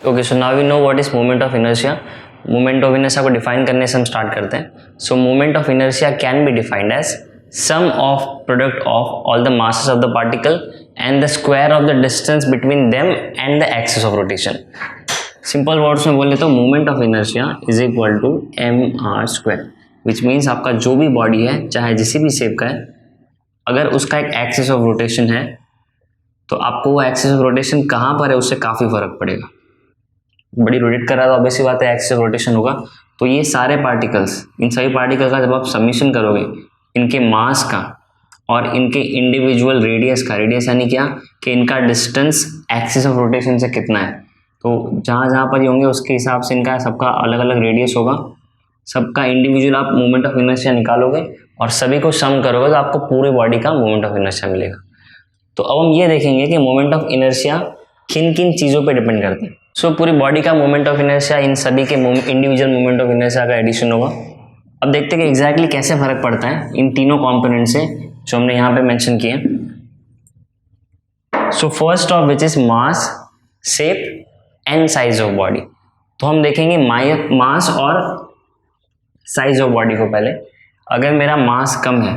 Okay, so now we know what is moment of inertia. Moment of inertia को define करने से हम start करते हैं। So moment of inertia can be defined as sum of product of all the masses of the particle and the square of the distance between them and the axis of rotation. Simple words में बोले तो moment of inertia is equal to mr², which means आपका जो भी body है चाहे जिसी भी शेप का है, अगर उसका एक एक्सिस ऑफ रोटेशन है तो आपको वो एक्सिस ऑफ रोटेशन कहाँ पर है उससे काफ़ी फर्क पड़ेगा। बड़ी रोटेट कर रहा है तो ऑब्वियसली बात है एक्सिस ऑफ रोटेशन होगा। तो ये सारे पार्टिकल्स, इन सभी पार्टिकल का जब आप सबमिशन करोगे इनके मास का और इनके इंडिविजुअल रेडियस का, रेडियस यानी क्या कि इनका डिस्टेंस एक्सिस ऑफ रोटेशन से कितना है, तो जहाँ जहाँ पर ये होंगे उसके हिसाब से इनका सबका अलग अलग रेडियस होगा। सबका इंडिविजुअल आप मोमेंट ऑफ इनर्शिया निकालोगे और सभी को सम करोगे तो आपको पूरी बॉडी का मोमेंट ऑफ इनर्शिया मिलेगा। तो अब हम ये देखेंगे कि मोमेंट ऑफ इनर्शिया किन किन चीज़ों पे डिपेंड करते हैं। सो पूरी बॉडी का मोमेंट ऑफ इनर्शिया इन सभी के इंडिविजुअल मोमेंट ऑफ इनर्शिया का एडिशन होगा। अब देखते हैं कि एग्जैक्टली कैसे फर्क पड़ता है इन तीनों कॉम्पोनेंट से जो हमने यहाँ पे मेंशन किए। So first of which is mass, shape and size of body. तो हम देखेंगे मास और साइज ऑफ बॉडी को पहले। अगर मेरा मास कम है,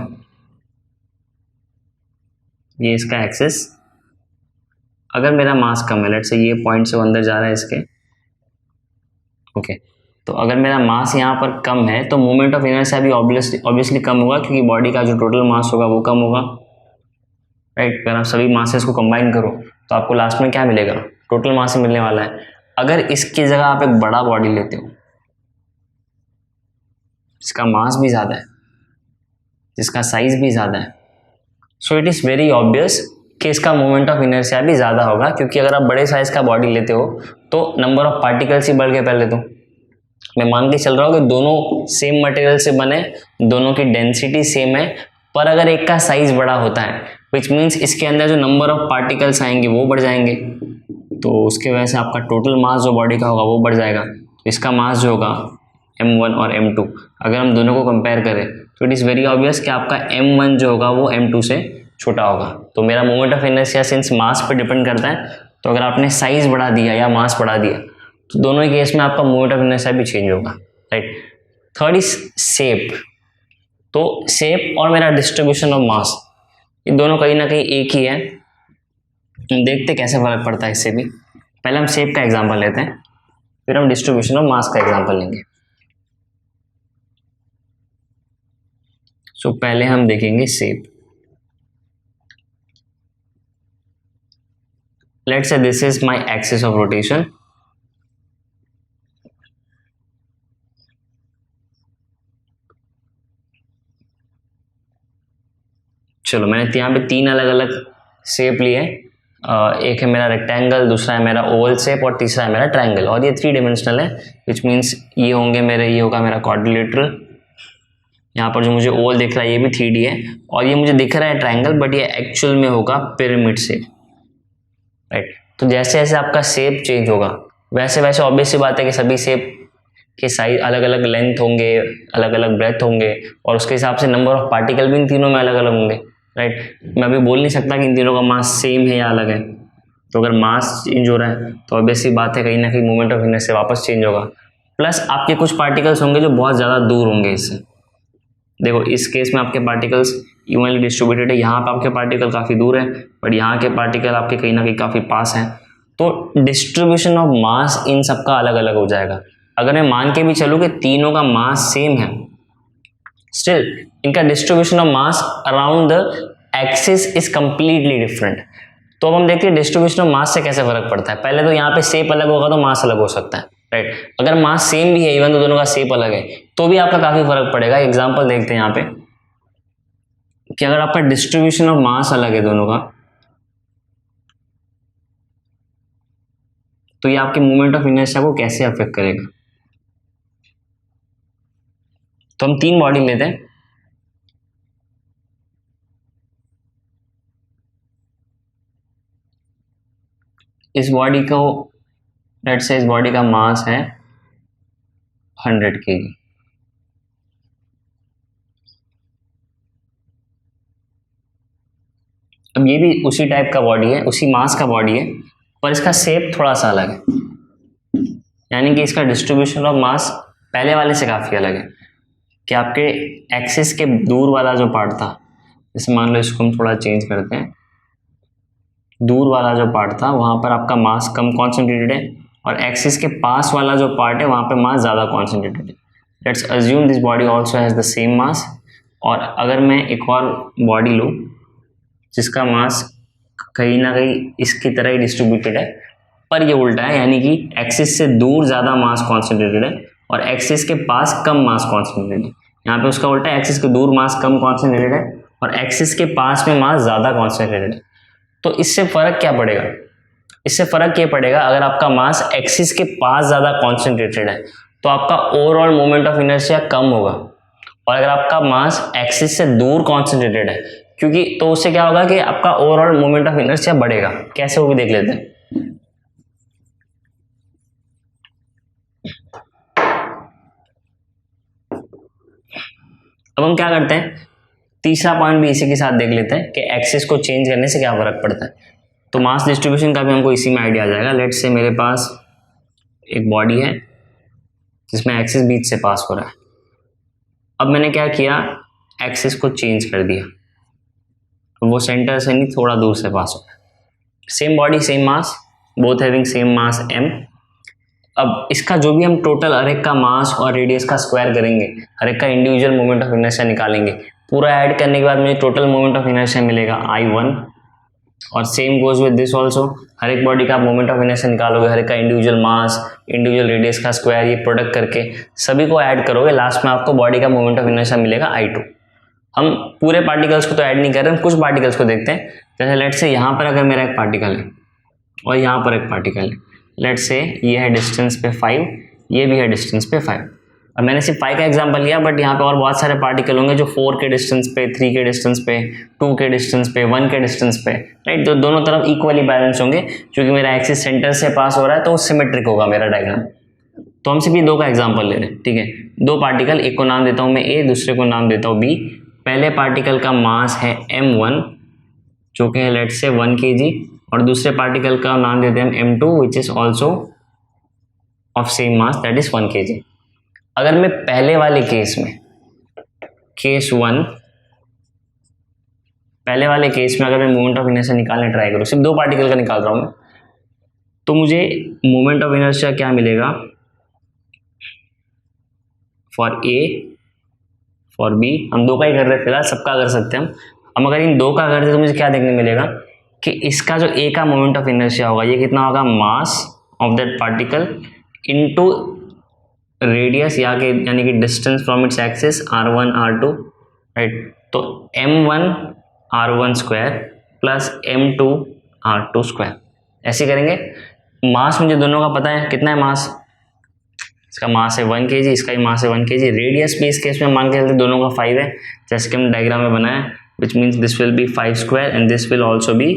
ये इसका एक्सिस, अगर मेरा मास कम है, लेट्स से ये पॉइंट से अंदर जा रहा है इसके, ओके, तो अगर मेरा मास यहाँ पर कम है तो मोमेंट ऑफ इनर्शिया भी ऑब्वियसली कम होगा क्योंकि बॉडी का जो टोटल मास होगा वो कम होगा, राइट। अगर आप सभी मासेस को कंबाइन करो तो आपको लास्ट में क्या मिलेगा, टोटल मास मिलने वाला है। अगर इसकी जगह आप एक बड़ा बॉडी लेते हो जिसका मास भी ज़्यादा है, जिसका साइज भी ज़्यादा है, so it is very obvious कि इसका मोमेंट ऑफ इनर्शिया भी ज़्यादा होगा क्योंकि अगर आप बड़े साइज का बॉडी लेते हो तो नंबर ऑफ पार्टिकल्स ही बढ़ के पहले तो मैं मान के चल रहा हूँ कि दोनों सेम मटेरियल से बने, दोनों की डेंसिटी सेम है, पर अगर एक का साइज बड़ा होता है विच मीन्स इसके अंदर जो नंबर ऑफ पार्टिकल्स आएंगे वो बढ़ जाएंगे, तो उसके वजह से आपका टोटल मास जो बॉडी का होगा वो बढ़ जाएगा। तो इसका मास जो होगा m1 और m2, अगर हम दोनों को कंपेयर करें तो इट इज़ वेरी ऑब्वियस कि आपका m1 जो होगा वो m2 से छोटा होगा। तो मेरा मोमेंट ऑफ इनर्शिया सिंस मास पे डिपेंड करता है, तो अगर आपने साइज बढ़ा दिया या मास बढ़ा दिया तो दोनों ही केस में आपका मोमेंट ऑफ इनर्शिया भी चेंज होगा, राइट। Third is shape. तो शेप और मेरा डिस्ट्रीब्यूशन ऑफ मास, ये दोनों कहीं ना कहीं एक ही है। देखते कैसे फर्क पड़ता है इससे भी। पहले हम शेप का एग्जांपल लेते हैं, फिर हम डिस्ट्रीब्यूशन ऑफ मास का एग्जांपल लेंगे। सो पहले हम देखेंगे shape. Let's say this is my axis of rotation, चलो मैंने यहाँ पे तीन अलग अलग शेप लिए। एक है मेरा रेक्टेंगल, दूसरा है मेरा ओवल शेप और तीसरा है मेरा ट्रायंगल, और ये 3 डायमेंशनल है विच मीन्स ये होंगे मेरे, ये होगा मेरा क्वाड्रिलेटरल। यहाँ पर जो मुझे ओवल दिख रहा है ये भी 3D है, और ये मुझे दिख रहा है ट्रायंगल बट ये एक्चुअल में होगा पिरामिड शेप, राइट। तो जैसे जैसे आपका शेप चेंज होगा वैसे वैसे ऑब्वियस सी बात है कि सभी शेप के साइज अलग अलग लेंथ होंगे, अलग अलग ब्रेथ होंगे, और उसके हिसाब से नंबर ऑफ पार्टिकल भी इन तीनों में अलग अलग होंगे, राइट। मैं अभी बोल नहीं सकता कि इन तीनों का मास सेम है या अलग है। तो अगर मास चेंज हो रहा है तो ऑब्वियस सी बात है कहीं ना कहीं मोमेंट ऑफ इनर्शिया वापस चेंज होगा। प्लस आपके कुछ पार्टिकल्स होंगे जो बहुत ज़्यादा दूर होंगे इससे। देखो इस केस में आपके पार्टिकल्स इवनली डिस्ट्रीब्यूटेड है, यहाँ पर आपके पार्टिकल काफ़ी दूर है बट यहाँ के पार्टिकल आपके कहीं ना कहीं काफ़ी पास हैं। तो डिस्ट्रीब्यूशन ऑफ मास इन सबका अलग अलग हो जाएगा। अगर मैं मान के भी चलूँ कि तीनों का मास सेम है, स्टिल इनका distribution of mass around the axis is completely different. तो अब हम देखते हैं डिस्ट्रीब्यूशन ऑफ मास से कैसे फर्क पड़ता है। पहले तो यहाँ पे शेप अलग होगा तो मास अलग हो सकता है, राइट। अगर मास सेम भी है इवन तो दोनों का शेप अलग है तो भी आपका काफी फर्क पड़ेगा। एग्जांपल देखते हैं यहाँ पे कि अगर आपका डिस्ट्रीब्यूशन ऑफ मास अलग है दोनों का तो ये आपके मोमेंट ऑफ इनर्शिया को कैसे अफेक्ट करेगा। तो हम 3 बॉडी लेते हैं। इस बॉडी को लेट्स से इस बॉडी का मास है 100 kg। अब ये भी उसी टाइप का बॉडी है, उसी मास का बॉडी है, पर इसका शेप थोड़ा सा अलग है। यानी कि इसका डिस्ट्रीब्यूशन ऑफ मास पहले वाले से काफ़ी अलग है कि आपके एक्सिस के दूर वाला जो पार्ट था, जैसे मान लो इसको हम थोड़ा चेंज करते हैं, दूर वाला जो पार्ट था वहाँ पर आपका मास कम कॉन्सेंट्रेटेड है और एक्सिस के पास वाला जो पार्ट है वहाँ पे मास ज़्यादा कॉन्सेंट्रेटेड है। Let's assume this body also has the same mass. और अगर मैं एक और बॉडी लूँ जिसका मास कहीं ना कहीं इसकी तरह ही डिस्ट्रीब्यूटेड है, पर ये उल्टा है, यानी कि एक्सिस से दूर ज़्यादा मास कॉन्सेंट्रेटेड है और एक्सिस के पास कम मास कॉन्सेंट्रेटेड है। यहाँ पे उसका उल्टा है, एक्सिस के दूर मास कम कॉन्सेंट्रेटेड है और एक्सिस के पास में मास ज़्यादा कॉन्सेंट्रेटेड है। तो इससे फ़र्क क्या पड़ेगा? इससे फ़र्क ये पड़ेगा, अगर आपका मास एक्सिस के पास ज़्यादा कॉन्सेंट्रेटेड है तो आपका ओवरऑल मोमेंट ऑफ इनर्शिया कम होगा, और अगर आपका मास एक्सिस से दूर कॉन्सेंट्रेटेड है, क्योंकि तो उससे क्या होगा कि आपका ओवरऑल मोमेंट ऑफ इनर्शिया बढ़ेगा। कैसे वो भी देख लेते हैं। अब हम क्या करते हैं, तीसरा पॉइंट भी इसी के साथ देख लेते हैं कि एक्सिस को चेंज करने से क्या फर्क पड़ता है। तो मास डिस्ट्रीब्यूशन का भी हमको इसी में आइडिया आ जाएगा। लेट्स से मेरे पास एक बॉडी है जिसमें एक्सिस बीच से पास हो रहा है। अब मैंने क्या किया, एक्सिस को चेंज कर दिया, वो सेंटर से नहीं थोड़ा दूर से पास हो रहा है। Same body same mass, both having same mass m। अब इसका जो भी हम टोटल हर एक का मास और रेडियस का स्क्वायर करेंगे, हर एक का इंडिविजुअल मोमेंट ऑफ इनर्शिया निकालेंगे, पूरा ऐड करने के बाद मुझे टोटल मोमेंट ऑफ इनर्शिया मिलेगा I1। और same goes with this also, हर एक बॉडी का मोमेंट ऑफ इनर्शिया निकालोगे, हर एक का इंडिविजुअल मास, इंडिविजुअल रेडियस का स्क्वायर, ये प्रोडक्ट करके सभी को ऐड करोगे, लास्ट में आपको बॉडी का मोमेंट ऑफ इनर्शिया मिलेगा I2। हम पूरे पार्टिकल्स को तो ऐड नहीं कर रहे, हम कुछ पार्टिकल्स को देखते हैं। जैसे लेट्स से यहाँ पर अगर मेरा एक पार्टिकल है और यहाँ पर एक पार्टिकल है, लेट्स से ये है डिस्टेंस पे 5, ये भी है डिस्टेंस पे 5। अब मैंने सिर्फ 5 का एग्जांपल लिया, बट यहाँ पे और बहुत सारे पार्टिकल होंगे जो 4 के डिस्टेंस पे, 3 के डिस्टेंस पे, 2 के डिस्टेंस पे, 1 के डिस्टेंस पे, राइट। तो दोनों तरफ इक्वली बैलेंस होंगे, क्योंकि मेरा एक्सिस सेंटर से पास हो रहा है तो सिमेट्रिक होगा मेरा डायग्राम। तो हम सिर्फ ये 2 का एग्जाम्पल ले रहे हैं, ठीक है। 2 पार्टिकल, एक को नाम देता हूँ मैं A, दूसरे को नाम देता हूँ B। पहले पार्टिकल का मास है m1 जो कि है लेट्स से 1 kg, और दूसरे पार्टिकल का नाम देते हैं m2 which is also of same mass that is 1 kg। अगर मैं पहले वाले केस में, केस 1, पहले वाले केस में अगर मैं मोमेंट ऑफ इनर्शिया निकालने ट्राई करूँ, सिर्फ 2 पार्टिकल का निकाल रहा हूँ मैं, तो मुझे मोमेंट ऑफ इनर्शिया क्या मिलेगा फॉर A, फॉर B। हम 2 का ही कर रहे हैं फिलहाल, सबका कर सकते हैं हम अगर इन 2 का करते तो मुझे क्या देखने मिलेगा कि इसका जो A का मोमेंट ऑफ इनर्शिया होगा, ये कितना होगा, mass of that particle into radius यानी कि distance from its axis r1 r2, right. तो m1 r1 square plus m2 r2 square, ऐसे करेंगे। मास मुझे दोनों का पता है, कितना है मास, इसका मास है 1 kg, इसका भी मास है 1 kg। रेडियस भी इस केस में मान के चलते दोनों का 5 है, जैसे कि हम डायग्राम में बनाया, which means this will B 5 square and this will also be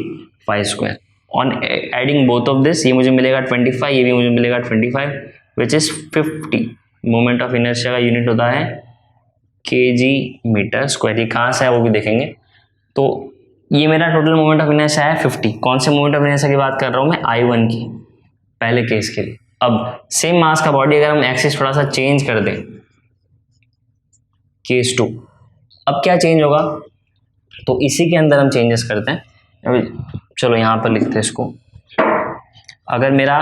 5 square. On adding both of this, ये मुझे मिलेगा 25, ये भी मुझे मिलेगा 25, which is 50। Moment of inertia का यूनिट होता है kg मीटर स्क्वायर। ये कहाँ से है वो भी देखेंगे। तो ये मेरा टोटल मोमेंट ऑफ इनर्शिया है 50। कौन से मोमेंट ऑफ इनर्शिया की बात कर रहा हूँ मैं, I1 की, पहले केस के लिए। अब सेम मास का बॉडी अगर हम एक्सिस थोड़ा सा चेंज कर दें, केस 2, अब क्या चेंज होगा, तो इसी के अंदर हम चेंजेस करते हैं। अभी चलो यहाँ पर लिखते हैं इसको। अगर मेरा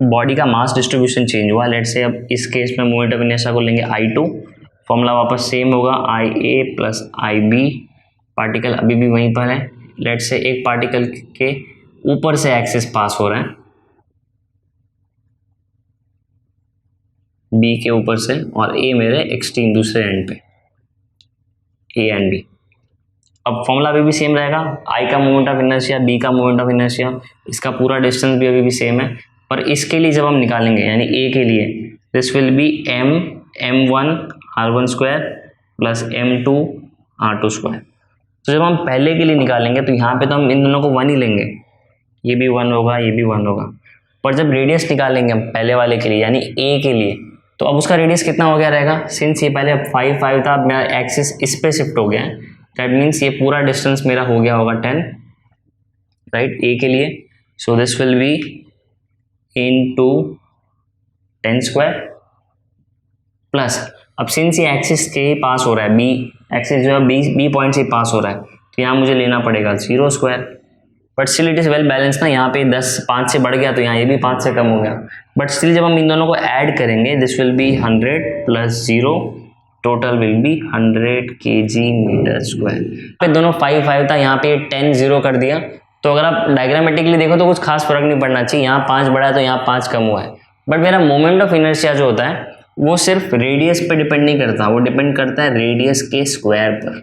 बॉडी का मास डिस्ट्रीब्यूशन चेंज हुआ, लेट से अब इस केस में मोमेंट ऑफ इनर्शिया को लेंगे I2, फॉर्मूला वापस सेम होगा IA प्लस IB। पार्टिकल अभी भी वहीं पर है, लेट से एक पार्टिकल के ऊपर से एक्सिस पास हो रहा है, B के ऊपर से, और A मेरे एक्सट्रीम दूसरे एंड पे, A एंड B। अब फॉर्मूला अभी भी सेम रहेगा, I का मोमेंट ऑफ इनर्शिया, B का मोमेंट ऑफ इनर्शिया, इसका पूरा डिस्टेंस भी अभी भी सेम है। पर इसके लिए जब हम निकालेंगे, यानी A के लिए, this will B m1 r1 square plus m2 r2 square. तो जब हम पहले के लिए निकालेंगे तो यहाँ पे तो हम इन दोनों को 1 ही लेंगे, ये भी 1 होगा, ये भी 1 होगा। पर जब रेडियस निकालेंगे हम पहले वाले के लिए, यानी A के लिए, तो अब उसका रेडियस कितना हो गया रहेगा, सिंस ये पहले 5 5 था, अब मेरा एक्सिस इस पे शिफ्ट हो गया है, दैट मीन्स ये पूरा डिस्टेंस मेरा हो गया होगा 10, राइट, A के लिए। So this will B into 10 square plus, अब सिंस ये एक्सिस के ही पास हो रहा है, बी एक्सिस जो है बी पॉइंट से पास हो रहा है, तो यहाँ मुझे लेना पड़ेगा 0 square, but still it is well balance ना, यहाँ पे 10 5 से बढ़ गया तो यहाँ ये भी 5 से कम हो गया, बट स्टिल जब हम इन दोनों को ऐड करेंगे this will be 100 plus 0, total will be 100 kg metre square. पे दोनों 5 5 था, यहाँ पे 10 0 कर दिया, तो अगर आप डायग्रामेटिकली देखो तो कुछ खास फर्क नहीं पड़ना चाहिए, यहाँ 5 बढ़ा है तो यहाँ 5 कम हुआ है, बट मेरा मोमेंट ऑफ इनर्शिया जो होता है वो सिर्फ रेडियस पे डिपेंड नहीं करता, वो डिपेंड करता है रेडियस के स्क्वायर पर।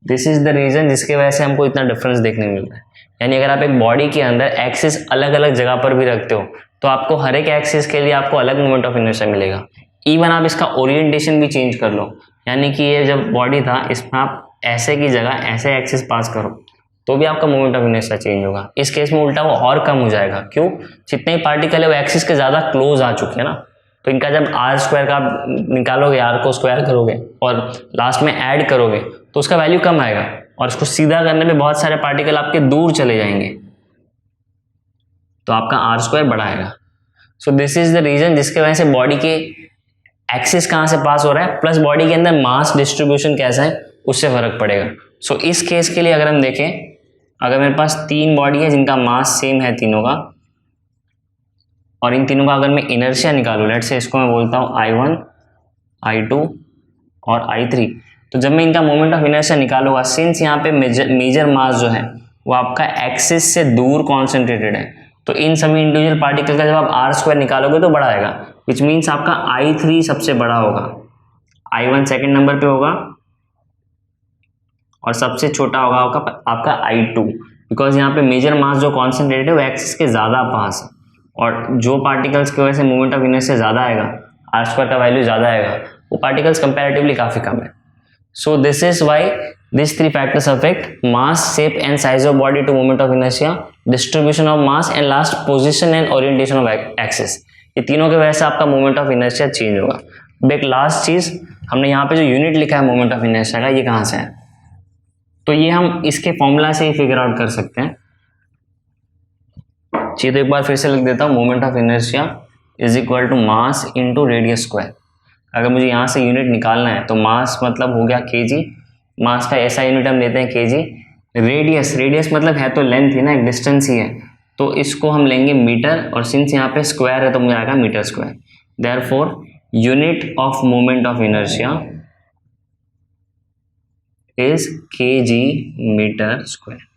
दिस इज द रीजन जिसके वजह से हमको इतना डिफरेंस देखने मिलता है। यानी अगर आप एक बॉडी के अंदर एक्सिस अलग अलग जगह पर भी रखते हो तो आपको हर एक एक्सिस के लिए आपको अलग मोमेंट ऑफ इनर्शिया मिलेगा। इवन आप इसका ओरिएंटेशन भी चेंज कर लो, यानी कि ये जब बॉडी था इसमें आप ऐसे की जगह ऐसे एक्सिस पास करो तो भी आपका मोमेंट ऑफ इनर्शिया चेंज होगा। इस केस में उल्टा वो और कम हो जाएगा, क्यों? जितने पार्टिकल है वो एक्सिस के ज़्यादा क्लोज आ चुके हैं ना, तो इनका जब आर स्क्वायर का आप निकालोगे, आर को स्क्वायर करोगे और लास्ट में ऐड करोगे तो उसका वैल्यू कम आएगा, और इसको सीधा करने में बहुत सारे पार्टिकल आपके दूर चले जाएंगे, तो आपका आर स्क्वायर बढ़ा आएगा। So this is the reason जिसके वजह से बॉडी के एक्सिस कहाँ से पास हो रहा है, प्लस बॉडी के अंदर मास डिस्ट्रीब्यूशन कैसा है उससे फर्क पड़ेगा। सो इस केस के लिए अगर हम देखें, अगर मेरे पास 3 बॉडी है जिनका मास सेम है तीनों का, और इन तीनों का अगर मैं इनर्शिया निकालूं, लेट्स से इसको मैं बोलता हूँ I1, I2 और I3, तो जब मैं इनका मोमेंट ऑफ इनर्शिया निकालूंगा, सिंस यहाँ पे मेजर मास जो है वो आपका एक्सिस से दूर कॉन्सेंट्रेटेड है, तो इन सभी इंडिविजुअल पार्टिकल का जब आप आर स्क्वायर निकालोगे तो बड़ा आएगा, विच मीन्स आपका I3 सबसे बड़ा होगा, I1 सेकेंड नंबर पे होगा और सबसे छोटा होगा आपका I2, बिकॉज यहाँ पे मेजर मास जो कॉन्सेंट्रेटेड है वो एक्सिस के ज़्यादा पास है, और जो पार्टिकल्स की वजह से मोमेंट ऑफ इनर्शिया ज़्यादा आएगा, आर स्क्वायर का वैल्यू ज़्यादा आएगा, वो पार्टिकल्स कंपैरेटिवली काफ़ी कम है। So this is why this 3 factors affect mass, shape and size of body to moment of inertia, distribution of mass and last position and orientation of axis. ये तीनों की वजह से आपका मोमेंट ऑफ इनर्शिया चेंज होगा। अब एक last चीज़, हमने यहाँ पे जो यूनिट लिखा है मोमेंट ऑफ इनर्शिया का, ये कहाँ से है, तो ये हम इसके फॉर्मूला से ही फिगर आउट कर सकते हैं। चलिए तो एक बार फिर से लिख देता हूँ, moment of inertia is equal to mass into radius square. अगर मुझे यहाँ से यूनिट निकालना है तो मास मतलब हो गया kg, मास का ऐसा यूनिट हम लेते हैं kg, रेडियस मतलब है तो लेंथ ही ना, एक डिस्टेंस ही है, तो इसको हम लेंगे मीटर, और सिंस यहाँ पे स्क्वायर है तो मुझे आएगा metre square. Therefore unit of moment of inertia is kg metre square.